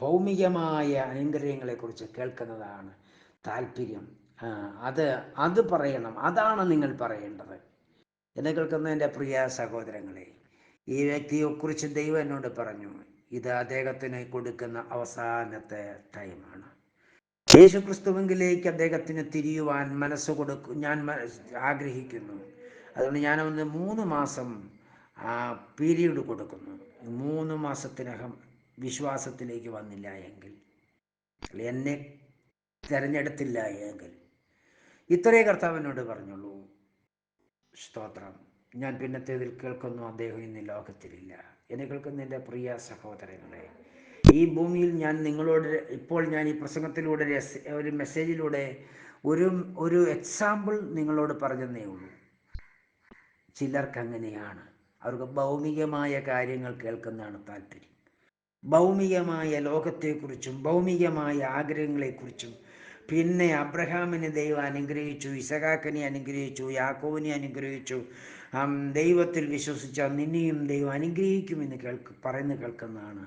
ഭൗമികമായ അനുഗ്രഹങ്ങളെക്കുറിച്ച് കേൾക്കുന്നതാണ് താല്പര്യം. അത് അത് പറയണം. അതാണ് നിങ്ങൾ പറയേണ്ടത്. എന്നെ കേൾക്കുന്ന എൻ്റെ പ്രിയ സഹോദരങ്ങളെ, ഈ വ്യക്തിയെക്കുറിച്ച് ദൈവം എന്നോട് പറഞ്ഞു, ഇത് അദ്ദേഹത്തിന് കൊടുക്കുന്ന അവസാനത്തെ ടൈമാണ്. യേശുക്രിസ്തുവിലേക്ക് അദ്ദേഹത്തിന് തിരിയുവാൻ ഞാൻ ആഗ്രഹിക്കുന്നു. അതുകൊണ്ട് ഞാനൊന്ന് 3 മാസം പീരീഡ് കൊടുക്കുന്നു. 3 മാസത്തിനകം വിശ്വാസത്തിലേക്ക് വന്നില്ല എങ്കിൽ, എന്നെ തിരഞ്ഞെടുത്തില്ല എങ്കിൽ, ഇത്രയേ കർത്താവിനോട് പറഞ്ഞുള്ളൂ. സ്തോത്രം. ഞാൻ പിന്നത്തേതിൽ കേൾക്കുന്നു, അദ്ദേഹം ഇന്ന് ലോകത്തിലില്ല. എന്നെ കേൾക്കുന്ന എൻ്റെ പ്രിയ സഹോദരങ്ങളെ, ഈ ഭൂമിയിൽ ഇപ്പോൾ ഞാൻ ഈ പ്രസംഗത്തിലൂടെ ഒരു മെസ്സേജിലൂടെ ഒരു എക്സാമ്പിൾ നിങ്ങളോട് പറഞ്ഞതേ ഉള്ളൂ. ചിലർക്ക് അങ്ങനെയാണ്. അവർക്ക് ഭൗമികമായ കാര്യങ്ങൾ കേൾക്കുന്നതാണ് താല്പര്യം. ഭൗമികമായ ലോകത്തെക്കുറിച്ചും ഭൗമികമായ ആഗ്രഹങ്ങളെക്കുറിച്ചും. പിന്നെ അബ്രഹാമിനെ ദൈവം അനുഗ്രഹിച്ചു, ഇസഹാക്കിനെ അനുഗ്രഹിച്ചു, യാക്കോബിനെ അനുഗ്രഹിച്ചു, ദൈവത്തിൽ വിശ്വസിച്ച നിന്നെയും ദൈവം അനുഗ്രഹിക്കുമെന്ന് പറയുന്നത് കേൾക്കുന്നതാണ്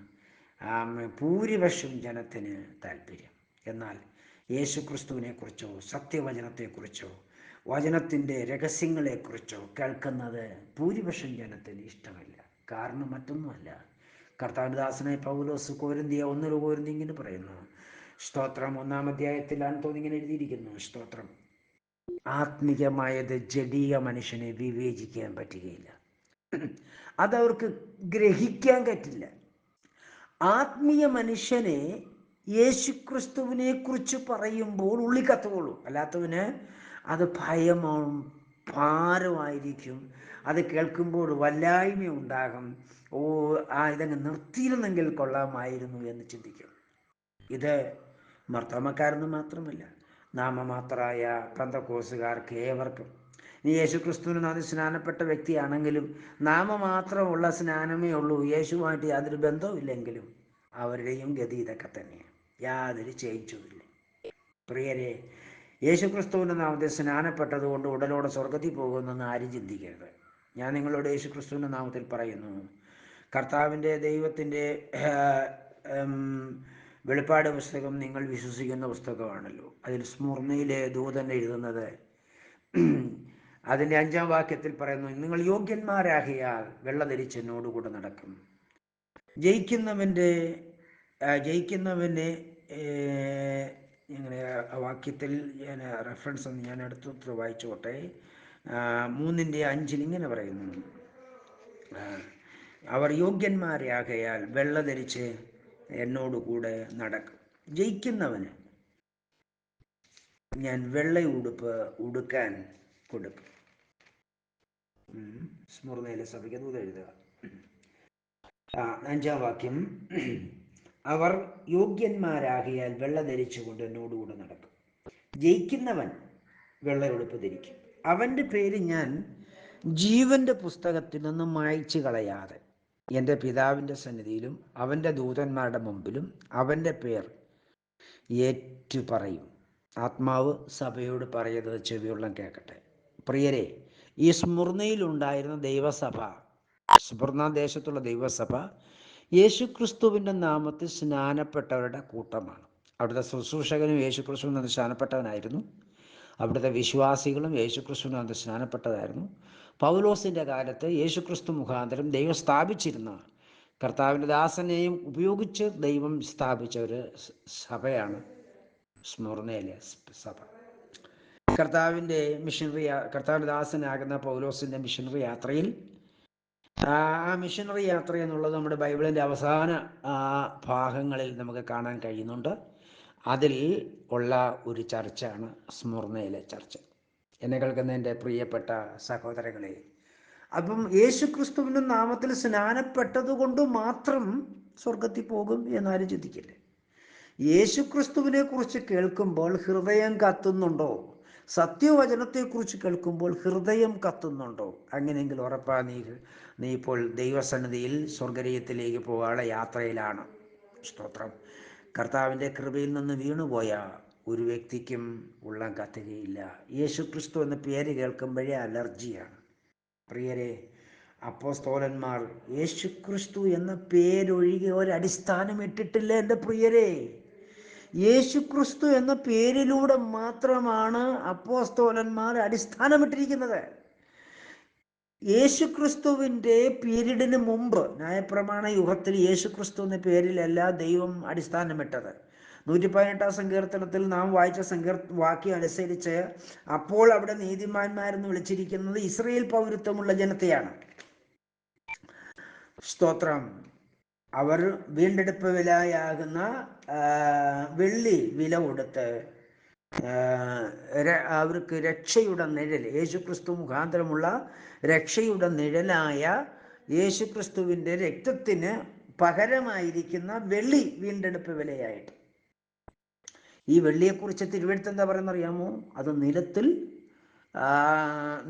ഭൂരിപക്ഷം ജനത്തിന് താല്പര്യം. എന്നാൽ യേശുക്രിസ്തുവിനെക്കുറിച്ചോ സത്യവചനത്തെക്കുറിച്ചോ വചനത്തിൻ്റെ രഹസ്യങ്ങളെക്കുറിച്ചോ കേൾക്കുന്നത് ഭൂരിപക്ഷം ജനത്തിന് ഇഷ്ടമല്ല. കാരണം മറ്റൊന്നുമല്ല, കർത്താവിദാസനായ പൗലോസ് 1 കോരിന്ത്യർ ഇങ്ങനെ പറയുന്നു. സ്തോത്രം 1-ാം അധ്യായത്തിലാണ് തോന്നിങ്ങനെ എഴുതിയിരിക്കുന്നു. സ്തോത്രം, ആത്മീയമായത് ജഡീയ മനുഷ്യനെ വിവേചിക്കാൻ പറ്റുകയില്ല. അതവർക്ക് ഗ്രഹിക്കാൻ പറ്റില്ല. ആത്മീയ മനുഷ്യനെ യേശുക്രിസ്തുവിനെ കുറിച്ച് പറയുമ്പോൾ ഉള്ളി കത്തുകൊള്ളൂ. അല്ലാത്തവന് അത് ഭയമാവും, ഭാരമായിരിക്കും. അത് കേൾക്കുമ്പോൾ വല്ലായ്മ ഉണ്ടാകും. ഇതങ്ങ് നിർത്തിയിരുന്നെങ്കിൽ കൊള്ളാമായിരുന്നു എന്ന് ചിന്തിക്കും. ഇത് മർത്തോമക്കാരെന്ന് മാത്രമല്ല, നാമമാത്രമായ പെന്തക്കോസ്തുകാർക്ക് ഏവർക്കും. നീ യേശുക്രിസ്തുവിന് നന്ദി സ്നാനപ്പെട്ട വ്യക്തിയാണെങ്കിലും നാമമാത്രമുള്ള സ്നാനമേ ഉള്ളൂ, യേശുവായിട്ട് യാതൊരു ബന്ധവുമില്ലെങ്കിലും അവരുടെയും ഗതി ഇതൊക്കെ തന്നെയാണ്. യാതൊരു ചേഞ്ചുമില്ല. പ്രിയരെ, യേശുക്രിസ്തുവിൻ്റെ നാമത്തിൽ സ്നാനപ്പെട്ടത് കൊണ്ട് ഉടലോടെ സ്വർഗത്തിൽ പോകുമെന്ന് ആരും ചിന്തിക്കരുത്. ഞാൻ നിങ്ങളോട് യേശുക്രിസ്തുവിൻ്റെ നാമത്തിൽ പറയുന്നു, കർത്താവിൻ്റെ ദൈവത്തിൻ്റെ വെളിപ്പാട് പുസ്തകം നിങ്ങൾ വിശ്വസിക്കുന്ന പുസ്തകമാണല്ലോ. അതിൽ സ്മുർന്നയിലെ ദൂതൻ എഴുതുന്നത് അതിൻ്റെ 5-ാം വാക്യത്തിൽ പറയുന്നു, നിങ്ങൾ യോഗ്യന്മാരാകിയാൽ വെള്ള ധരിച്ച് എന്നോടുകൂടെ നടക്കും. ജയിക്കുന്നവനെ ഇങ്ങനെ വാക്യത്തിൽ ഞാൻ റെഫറൻസ് ഒന്ന് ഞാൻ അടുത്ത് വായിച്ചോട്ടെ. 3:5 ഇങ്ങനെ പറയുന്നു, അവർ യോഗ്യന്മാരാകയാൽ വെള്ള ധരിച്ച് എന്നോടുകൂടെ നടക്കും. ജയിക്കുന്നവന് ഞാൻ വെള്ള ഉടുപ്പ് ഉടുക്കാൻ കൊടുക്കും. സ്മുർന്നയിലെ സഭയ്ക്ക് അത് എഴുതുക. 5-ാം വാക്യം, അവർ യോഗ്യന്മാരാകിയാൽ വെള്ള ധരിച്ചുകൊണ്ട് എന്നോടുകൂടെ നടക്കും. ജയിക്കുന്നവൻ വെള്ള ഉടുപ്പ് ധരിക്കും. അവൻ്റെ പേര് ഞാൻ ജീവൻ്റെ പുസ്തകത്തിൽ നിന്ന് മായ്ച്ചു കളയാതെ എൻ്റെ പിതാവിൻ്റെ സന്നിധിയിലും അവൻ്റെ ദൂതന്മാരുടെ മുമ്പിലും അവൻ്റെ പേർ ഏറ്റു പറയും. ആത്മാവ് സഭയോട് പറയുന്നത് ചെവിയുള്ള കേൾക്കട്ടെ. പ്രിയരെ, ഈ സ്മുർന്നയിലുണ്ടായിരുന്ന ദൈവസഭ, സ്മുർന്ന ദേശത്തുള്ള ദൈവസഭ യേശുക്രിസ്തുവിൻ്റെ നാമത്തിൽ സ്നാനപ്പെട്ടവരുടെ കൂട്ടമാണ്. അവിടുത്തെ ശുശ്രൂഷകനും യേശുക്രിസ്തുവിന് സ്നാനപ്പെട്ടവനായിരുന്നു. അവിടുത്തെ വിശ്വാസികളും യേശുക്രിസ്തുവിന് സ്നാനപ്പെട്ടതായിരുന്നു. പൗലോസിൻ്റെ കാലത്ത് യേശുക്രിസ്തു മുഖാന്തരം ദൈവം സ്ഥാപിച്ചിരുന്ന, കർത്താവിൻ്റെ ദാസനെയും ഉപയോഗിച്ച് ദൈവം സ്ഥാപിച്ച ഒരു സഭയാണ് സ്മുർന്നയിലെ സഭ. കർത്താവിൻ്റെ ദാസനാകുന്ന പൗലോസിൻ്റെ മിഷണറി യാത്രയിൽ, ആ മിഷണറി യാത്ര എന്നുള്ളത് നമ്മുടെ ബൈബിളിൻ്റെ അവസാന ഭാഗങ്ങളിൽ നമുക്ക് കാണാൻ കഴിയുന്നുണ്ട്. അതിൽ ഉള്ള ഒരു ചർച്ചാണ് സ്മുർന്നയിലെ ചർച്ച. എന്നെ കേൾക്കുന്ന എൻ്റെ പ്രിയപ്പെട്ട സഹോദരങ്ങളെ, അപ്പം യേശുക്രിസ്തുവിൻ്റെ നാമത്തിൽ സ്നാനപ്പെട്ടത് കൊണ്ട് മാത്രം സ്വർഗത്തിൽ പോകും എന്നാരും ചിന്തിക്കില്ലേ. യേശുക്രിസ്തുവിനെ കുറിച്ച് കേൾക്കുമ്പോൾ ഹൃദയം കത്തുന്നുണ്ടോ? സത്യവചനത്തെക്കുറിച്ച് കേൾക്കുമ്പോൾ ഹൃദയം കത്തുന്നുണ്ടോ? അങ്ങനെയെങ്കിൽ ഉറപ്പാ നീ ഇപ്പോൾ ദൈവസന്നിധിയിൽ സ്വർഗരാജ്യത്തിലേക്ക് പോകാനുള്ള യാത്രയിലാണ്. സ്തോത്രം. കർത്താവിൻ്റെ കൃപയിൽ നിന്ന് വീണുപോയ ഒരു വ്യക്തിക്കും ഉള്ളം കത്തുകയില്ല. യേശു ക്രിസ്തു എന്ന പേര് കേൾക്കുമ്പോഴേ അലർജിയാണ്. പ്രിയരെ, അപ്പോസ്തലന്മാർ യേശു ക്രിസ്തു എന്ന പേരൊഴികെ ഒരടിസ്ഥാനം ഇട്ടിട്ടില്ല. എൻ്റെ പ്രിയരെ, യേശു ക്രിസ്തു എന്ന പേരിലൂടെ മാത്രമാണ് അപ്പോസ്തലന്മാർ അടിസ്ഥാനമിട്ടിരിക്കുന്നത്. യേശുക്രിസ്തുവിൻ്റെ പീരീഡിന് മുമ്പ് ന്യായപ്രമാണ യുഗത്തിൽ യേശുക്രിസ്തു എന്ന പേരിലല്ല ദൈവം അടിസ്ഥാനമിട്ടത്. 118 സങ്കീർത്തനത്തിൽ നാം വായിച്ച വാക്യം അനുസരിച്ച് അപ്പോൾ അവിടെ നീതിമാന്മാരെന്ന് വിളിച്ചിരിക്കുന്നത് ഇസ്രയേൽ പൗരത്വമുള്ള ജനത്തെയാണ്. സ്തോത്രം. അവർ വീണ്ടെടുപ്പ് വിലയാകുന്ന വെള്ളി വില കൊടുത്ത് അവർക്ക് രക്ഷയുടെ നിഴൽ, യേശുക്രിസ്തു മുഖാന്തരമുള്ള രക്ഷയുടെ നിഴലായ യേശുക്രിസ്തുവിൻ്റെ രക്തത്തിന് പകരമായിരിക്കുന്ന വെള്ളി വീണ്ടെടുപ്പ് വിലയായിട്ട്. ഈ വെള്ളിയെക്കുറിച്ച് തിരുവെഴുത്ത് എന്താ പറയുന്നത് അറിയാമോ? അത്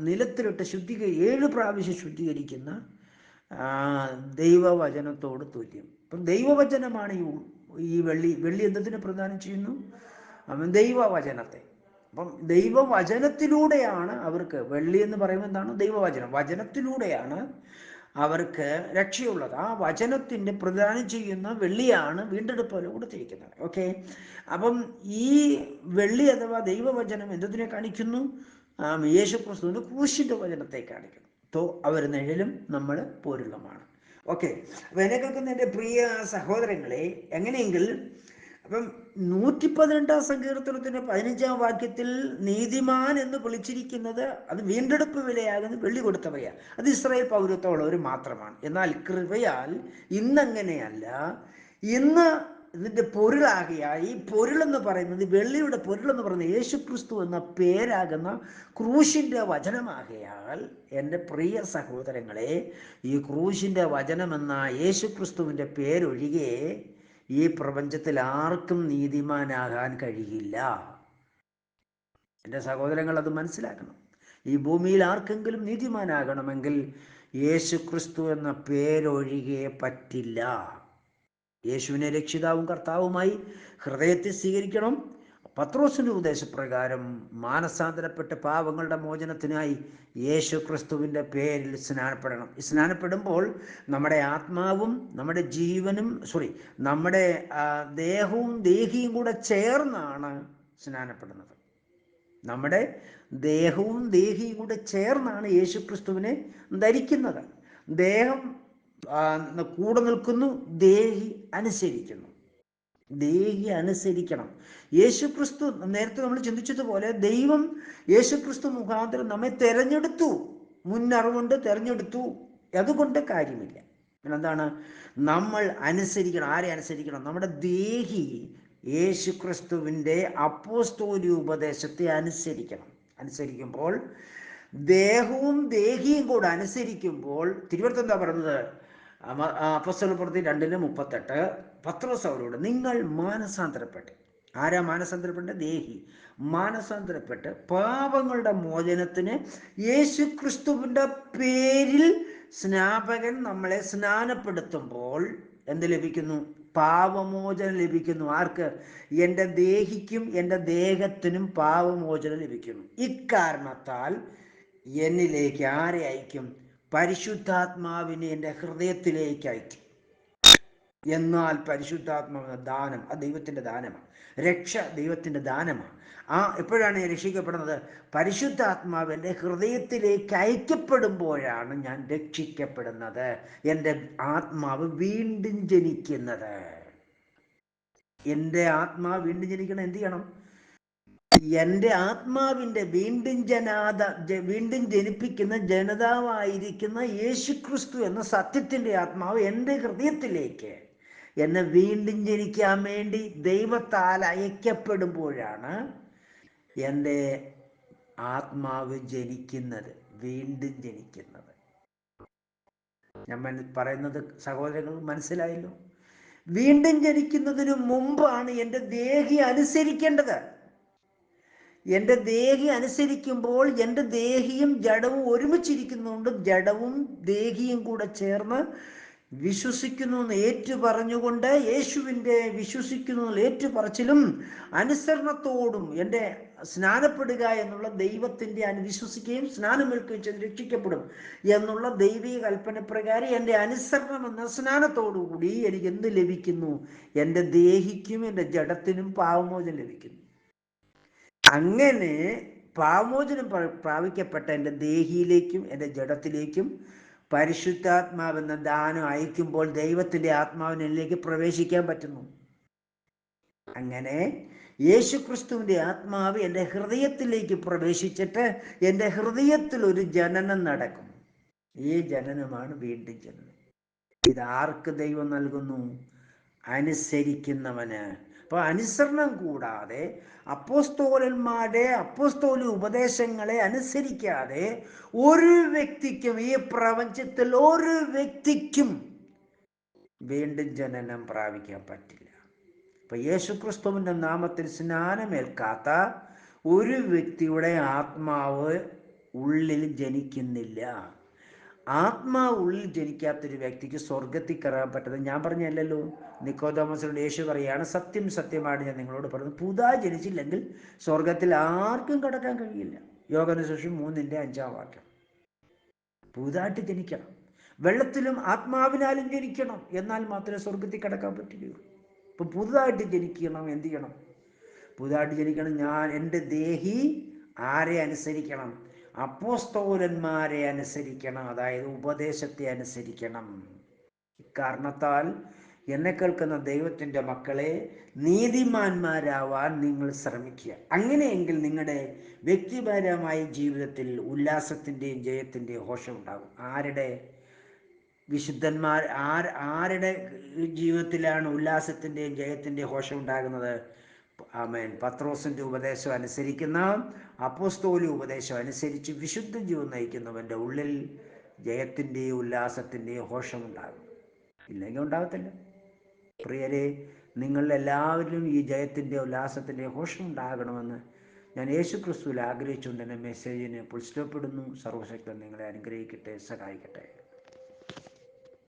നിലത്തിലിട്ട് 7 പ്രാവശ്യം ശുദ്ധീകരിക്കുന്ന ദൈവവചനത്തോട് തുല്യം. അപ്പം ദൈവവചനമാണ് ഈ വെള്ളി എന്തിനെ പ്രദാനം ചെയ്യുന്നു? ദൈവവചനത്തെ. അപ്പം ദൈവവചനത്തിലൂടെയാണ് അവർക്ക്, വെള്ളി എന്ന് പറയുമ്പോൾ എന്താണ്? ദൈവവചനം. വചനത്തിലൂടെയാണ് അവർക്ക് രക്ഷയുള്ളത്. ആ വചനത്തിൻ്റെ പ്രദാനം ചെയ്യുന്ന വെള്ളിയാണ് വീണ്ടെടുപ്പ് കൊടുത്തിരിക്കുന്നത്. ഓക്കെ, അപ്പം ഈ വെള്ളി അഥവാ ദൈവവചനം എന്തിനെ കാണിക്കുന്നു? യേശുക്രിസ്തുവിൻ്റെ ക്രൂശിൻ്റെ വചനത്തെ കാണിക്കുന്നു. അവർ നിഴലും നമ്മൾ പോരുള്ളമാണ്. ഓക്കെ, അപ്പം എന്നെ കേൾക്കുന്ന എൻ്റെ പ്രിയ സഹോദരങ്ങളെ, എങ്ങനെയെങ്കിൽ അപ്പം 118 സങ്കീർത്തനത്തിൻ്റെ 15 വാക്യത്തിൽ നീതിമാൻ എന്ന് വിളിച്ചിരിക്കുന്നത് അത് വീണ്ടെടുപ്പ് വിലയാകുന്ന വെള്ളി കൊടുത്തവയാണ്. അത് ഇസ്രായേൽ പൗരത്വമുള്ളവർ മാത്രമാണ്. എന്നാൽ കൃപയാൽ ഇന്നങ്ങനെയല്ല. ഇന്ന് ഇതിൻ്റെ പൊരുളാകിയാൽ, ഈ പൊരുളെന്ന് പറയുന്നത്, വെള്ളിയുടെ പൊരുളെന്ന് പറയുന്നത് യേശുക്രിസ്തു എന്ന പേരാകുന്ന ക്രൂശിൻ്റെ വചനമാകിയാൽ, എൻ്റെ പ്രിയ സഹോദരങ്ങളെ, ഈ ക്രൂശിൻ്റെ വചനമെന്ന യേശുക്രിസ്തുവിൻ്റെ പേരൊഴികെ ഈ പ്രപഞ്ചത്തിൽ ആർക്കും നീതിമാനാകാൻ കഴിയില്ല. എൻ്റെ സഹോദരങ്ങൾ അത് മനസ്സിലാക്കണം. ഈ ഭൂമിയിൽ ആർക്കെങ്കിലും നീതിമാനാകണമെങ്കിൽ യേശുക്രിസ്തു എന്ന പേരൊഴികെ പറ്റില്ല. യേശുവിനെ രക്ഷിതാവും കർത്താവുമായി ഹൃദയത്തിൽ സ്വീകരിക്കണം. പത്രോസിൻ്റെ ഉപദേശപ്രകാരം മാനസാന്തരപ്പെട്ട് പാപങ്ങളുടെ മോചനത്തിനായി യേശു ക്രിസ്തുവിൻ്റെ പേരിൽ സ്നാനപ്പെടണം. സ്നാനപ്പെടുമ്പോൾ നമ്മുടെ ആത്മാവും നമ്മുടെ ജീവനും നമ്മുടെ ദേഹവും ദേഹിയും കൂടെ ചേർന്നാണ് സ്നാനപ്പെടുന്നത്. നമ്മുടെ ദേഹവും ദേഹിയും കൂടെ ചേർന്നാണ് യേശു ക്രിസ്തുവിനെ ധരിക്കുന്നത്. ദേഹം കൂടെ നിൽക്കുന്നു, ദേഹി അനുസരിക്കുന്നു. ദേഹി അനുസരിക്കണം. യേശുക്രിസ്തു, നേരത്തെ നമ്മൾ ചിന്തിച്ചതുപോലെ, ദൈവം യേശുക്രിസ്തു മുഖാന്തരം നമ്മെ തെരഞ്ഞെടുത്തു, മുന്നറിവുണ്ട്, തെരഞ്ഞെടുത്തു. അതുകൊണ്ട് കാര്യമില്ല. എന്താണ്? നമ്മൾ അനുസരിക്കണം. ആരെ അനുസരിക്കണം? നമ്മുടെ ദേഹി യേശുക്രിസ്തുവിൻ്റെ അപ്പോസ്തോലിക ഉപദേശത്തെ അനുസരിക്കുമ്പോൾ, ദേഹവും ദേഹിയും കൂടെ അനുസരിക്കുമ്പോൾ, തിരുവചനം എന്താ പറയുന്നത്? അപ്പോസ്തലപ്രവൃത്തി 2:38 പത്രോസ് അവരോട്, നിങ്ങൾ മാനസാന്തരപ്പെട്ട്. ആരാ മാനസാന്തരപ്പെട്ട്? ദേഹി മാനസാന്തരപ്പെട്ട് പാപങ്ങളുടെ മോചനത്തിന് യേശുക്രിസ്തുവിൻ്റെ പേരിൽ സ്നാപകൻ നമ്മളെ സ്നാനപ്പെടുത്തുമ്പോൾ എന്ത് ലഭിക്കുന്നു? പാപമോചനം ലഭിക്കുന്നു. ആർക്ക്? എൻ്റെ ദേഹിക്കും എൻ്റെ ദേഹത്തിനും പാപമോചനം ലഭിക്കുന്നു. ഇക്കാരണത്താൽ എന്നിലേക്ക് ആരെ അയക്കും? പരിശുദ്ധാത്മാവിനെ എൻ്റെ ഹൃദയത്തിലേക്ക് അയക്കും. എന്നാൽ പരിശുദ്ധാത്മാവ് ദാനം, അത് ദൈവത്തിൻ്റെ ദാനമാണ്. രക്ഷ ദൈവത്തിൻ്റെ ദാനമാണ്. എപ്പോഴാണ് ഞാൻ രക്ഷിക്കപ്പെടുന്നത്? പരിശുദ്ധാത്മാവ് എൻ്റെ ഹൃദയത്തിലേക്ക് അയക്കപ്പെടുമ്പോഴാണ് ഞാൻ രക്ഷിക്കപ്പെടുന്നത്. എൻ്റെ ആത്മാവ് വീണ്ടും ജനിക്കുന്നത്. എൻ്റെ ആത്മാവ് വീണ്ടും ജനിക്കണം. എന്ത് ചെയ്യണം? എൻ്റെ ആത്മാവിൻ്റെ വീണ്ടും ജനിപ്പിക്കുന്ന ജനതാവായിരിക്കുന്ന യേശുക്രിസ്തു എന്ന സത്യത്തിൻ്റെ ആത്മാവ് എൻ്റെ ഹൃദയത്തിലേക്ക് എന്നെ വീണ്ടും ജനിക്കാൻ വേണ്ടി ദൈവത്താൽ അയക്കപ്പെടുമ്പോഴാണ് എൻ്റെ ആത്മാവ് ജനിക്കുന്നത്, വീണ്ടും ജനിക്കുന്നത്. ഞാൻ പറയുന്നത് സഹോദരങ്ങൾ മനസ്സിലായല്ലോ? വീണ്ടും ജനിക്കുന്നതിന് മുമ്പാണ് എൻ്റെ ദേഹി അനുസരിക്കേണ്ടത്. എൻ്റെ ദേഹി അനുസരിക്കുമ്പോൾ എൻ്റെ ദേഹിയും ജഡവും ഒരുമിച്ചിരിക്കുന്നതുകൊണ്ട് ജഡവും ദേഹിയും കൂടെ ചേർന്ന് വിശ്വസിക്കുന്നു എന്ന് ഏറ്റു പറഞ്ഞുകൊണ്ട് യേശുവിൻ്റെ വിശ്വസിക്കുന്നു ഏറ്റുപറച്ചിലും അനുസരണത്തോടും എൻ്റെ സ്നാനപ്പെടുക എന്നുള്ള ദൈവത്തിൻ്റെ വിശ്വസിക്കുകയും സ്നാനമേൽക്കുകയും ചെയ്ത് രക്ഷിക്കപ്പെടും എന്നുള്ള ദൈവീക കൽപ്പനപ്രകാരം എൻ്റെ അനുസരണം എന്ന സ്നാനത്തോടുകൂടി എനിക്ക് എന്ത് ലഭിക്കുന്നു? എൻ്റെ ദേഹിക്കും എൻ്റെ ജഡത്തിനും പാപമോചനം ലഭിക്കുന്നു. അങ്ങനെ പാപമോചനം പ്രാപിക്കപ്പെട്ട എൻ്റെ ദേഹിയിലേക്കും എൻ്റെ ജഡത്തിലേക്കും പരിശുദ്ധാത്മാവെന്ന ദാനം അയക്കുമ്പോൾ ദൈവത്തിൻ്റെ ആത്മാവിനിലേക്ക് പ്രവേശിക്കാൻ പറ്റുന്നു. അങ്ങനെ യേശുക്രിസ്തുവിൻ്റെ ആത്മാവ് എൻ്റെ ഹൃദയത്തിലേക്ക് പ്രവേശിച്ചിട്ട് എൻ്റെ ഹൃദയത്തിൽ ഒരു ജനനം നടക്കും. ഈ ജനനമാണ് വീണ്ടും ജനനം. ഇതാർക്ക് ദൈവം നൽകുന്നു? അനുസരിക്കുന്നവന്. അപ്പോൾ അനുസരണം കൂടാതെ അപ്പോസ്തലന്മാരുടെ അപ്പോസ്തോലിക ഉപദേശങ്ങളെ അനുസരിക്കാതെ ഒരു വ്യക്തിക്കും, ഈ പ്രപഞ്ചത്തിൽ ഒരു വ്യക്തിക്കും വീണ്ടും ജനനം പ്രാപിക്കാൻ പറ്റില്ല. അപ്പോൾ യേശുക്രിസ്തുവിൻ്റെ നാമത്തിൽ സ്നാനമേൽക്കാത്ത ഒരു വ്യക്തിയുടെ ആത്മാവ് ഉള്ളിൽ ജനിക്കുന്നില്ല. ആത്മാവ് ഉള്ളിൽ ജനിക്കാത്തൊരു വ്യക്തിക്ക് സ്വർഗത്തിൽ കയറാൻ പറ്റുന്നത് ഞാൻ പറഞ്ഞല്ലോ. നിക്കോദോമസിനോട് യേശു പറയുകയാണ്, സത്യം സത്യമായിട്ട് ഞാൻ നിങ്ങളോട് പറയുന്നത്, പുതുതായി ജനിച്ചില്ലെങ്കിൽ സ്വർഗത്തിൽ ആർക്കും കടക്കാൻ കഴിയില്ല. യോഹന്നാൻ സുവിശേഷം 3:5 പുതുതായിട്ട് ജനിക്കണം. വെള്ളത്തിലും ആത്മാവിനാലും ജനിക്കണം, എന്നാൽ മാത്രമേ സ്വർഗത്തിൽ കടക്കാൻ പറ്റുകയുള്ളൂ. അപ്പം പുതുതായിട്ട് ജനിക്കണം. എന്ത് ചെയ്യണം? പുതുതായിട്ട് ജനിക്കണം. ഞാൻ എൻ്റെ ദേഹി ആരെ അനുസരിക്കണം? അപ്പോസ്തലന്മാരെ അനുസരിക്കണം, അതായത് ഉപദേശത്തെ അനുസരിക്കണം. ഇക്കാരണത്താൽ എന്നെ കേൾക്കുന്ന ദൈവത്തിൻ്റെ മക്കളെ, നീതിമാന്മാരാവാൻ നിങ്ങൾ ശ്രമിക്കുക. അങ്ങനെയെങ്കിൽ നിങ്ങളുടെ വ്യക്തിപരമായ ജീവിതത്തിൽ ഉല്ലാസത്തിൻ്റെയും ജയത്തിൻ്റെയും ഘോഷം ഉണ്ടാകും. ആരുടെ? വിശുദ്ധന്മാർ. ആരുടെ ജീവിതത്തിലാണ് ഉല്ലാസത്തിൻ്റെയും ജയത്തിൻ്റെയും ഘോഷം ഉണ്ടാകുന്നത്? ആമേൻ. പത്രോസിൻ്റെ ഉപദേശം അനുസരിക്കുന്ന, അപ്പോസ്തോലിക ഉപദേശം അനുസരിച്ച് വിശുദ്ധ ജീവിതം നയിക്കുന്നവൻ്റെ ഉള്ളിൽ ജയത്തിൻ്റെയും ഉല്ലാസത്തിൻ്റെയും ഘോഷമുണ്ടാകും. ഇല്ലെങ്കിൽ ഉണ്ടാകത്തില്ല. പ്രിയരെ, നിങ്ങളെല്ലാവരിലും ഈ ജയത്തിൻ്റെ ഉല്ലാസത്തിൻ്റെ ഘോഷം ഉണ്ടാകണമെന്ന് ഞാൻ യേശുക്രിസ്തുവിൽ ആഗ്രഹിച്ചുകൊണ്ട് എൻ്റെ മെസ്സേജിന് ഫുൾ സ്റ്റോപ്പ് ഇടുന്നു. സർവശക്തൻ നിങ്ങളെ അനുഗ്രഹിക്കട്ടെ, സഹായിക്കട്ടെ.